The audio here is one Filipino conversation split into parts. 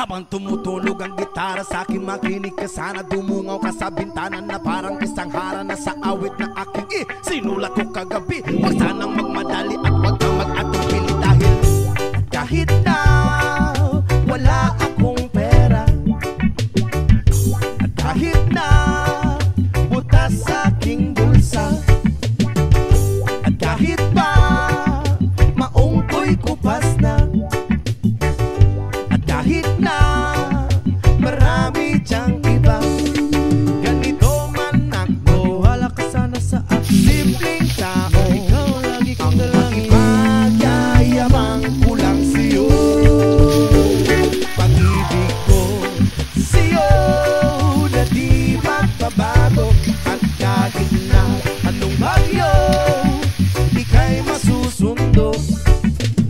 Habang tumutunog ang gitara sa akin, makinig ka sana. Dumungaw ka sa bintana na parang isang harana sa awit na aking sinulat ko kagabi. Huwag sanang magmadali at huwag kang mag-atupili dahil kahit na wala akong pera, at kahit na butas sa aking bulsa, at kahit pa maong ko'y kupas na, at kahit na marami diyang iba, ganito man ako, wala ka sana sa akin. Simpleng tao, ikaw lagi kong dalangin. Magyayabang ko lang sa'yo, pag-ibig ko sa'yo na di magbabago. At kahit na anong bagyo, ika'y masusundo.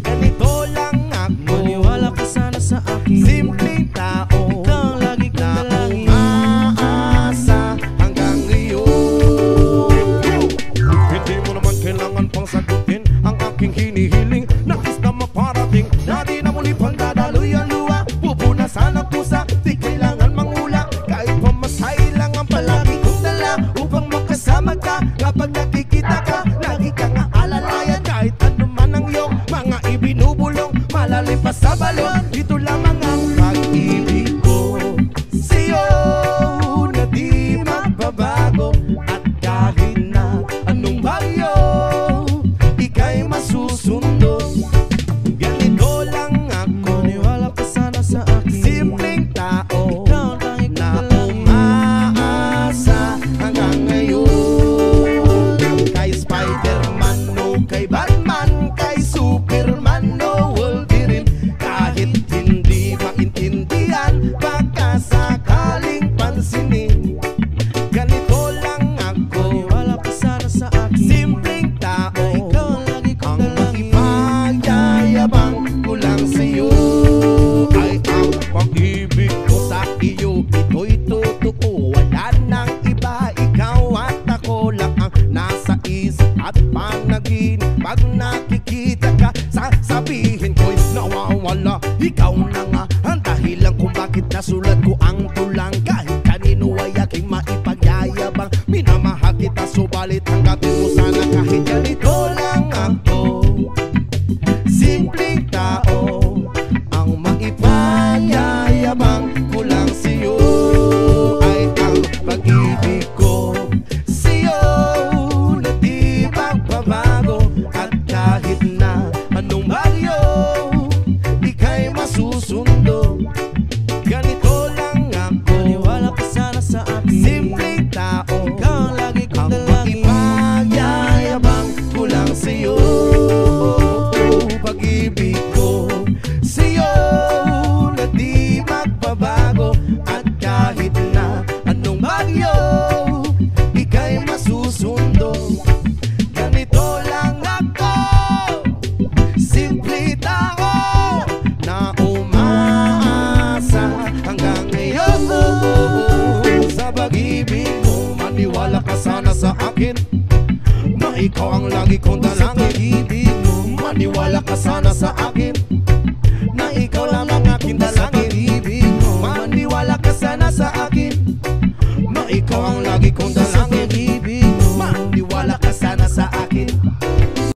Ganito lang ako, maniwala ka sana sa akin. Simpleng tao, ikaw lagi kong dalangin. Umaasa hanggang ngayon. Hindi mo naman kailangan pang sagutin ang aking hinihiling. Nais na maparating na di na muli pang dadaloy ang luha. Pupunasan ang pusa, di kailangan mangula. Kahit pamasay lang ang palagi kong dala upang makasama ka. Kapag nakikita ka, lagi kang aalalayan. Kahit ano man ang iyong mga ibinubulong, malalim pa sa balon, ito lamang ang pag-ibig ko sa'yo na di magbabago. At kahit na anong bagyo, ika'y masusundo. Ganito lang ako, maniwala ka sana sa akin. Simpleng tao, ikaw lang na umaasa hanggang ngayon. Kay Spider-Man o kay Batman, kay Superman o Wolverine, kahit hindi maintindihan, baka sakaling pansinin. Ganito lang ako, maniwala ka sana sa akin. Simpleng tao, ikaw lagi kong dalangin. Magyayabang ko lang sa'yo ay ang pag-ibig ko sa iyo. Ito'y totoo, wala nang iba. Ikaw at ako lang ang nasa isip at panaginip. Pag nakikita ka, sasabihin ko'y nawawala. Ikaw na nga ang dahilan kung bakit nasulat ko ang tulang. Kahit kanino ay aking maipagyayabang, minamahal kita, subalit tanggapin mo sana kahit ganito lang ako. Simpleng tao, ang maipagyayabang ko lang sa'yo ay ang pag-ibig ko sa'yo na di magbabago. At kahit na anong bagyo, ika'y masusundo. Ganito lang ako, maniwala ka sana sa akin. Simpleng tao, ikaw lagi kong dalangin. Magyayabang ko lang sa'yo, pag-ibig ko sa'yo na di magbabago. At kahit na anong bagyo, ika'y masusundo. Ganito lang ako, simple tao na umaasa hanggang ngayon. Sa pag-ibig mo, maniwala ka sana sa akin, na ikaw ang lagi kong dalangin. Sa pag-ibig mo, maniwala ka sana sa akin, na ikaw lang ang aking dalangin. Sa pag-ibig mo, maniwala ka sana sa akin, na ikaw ang lagi kong dalangin.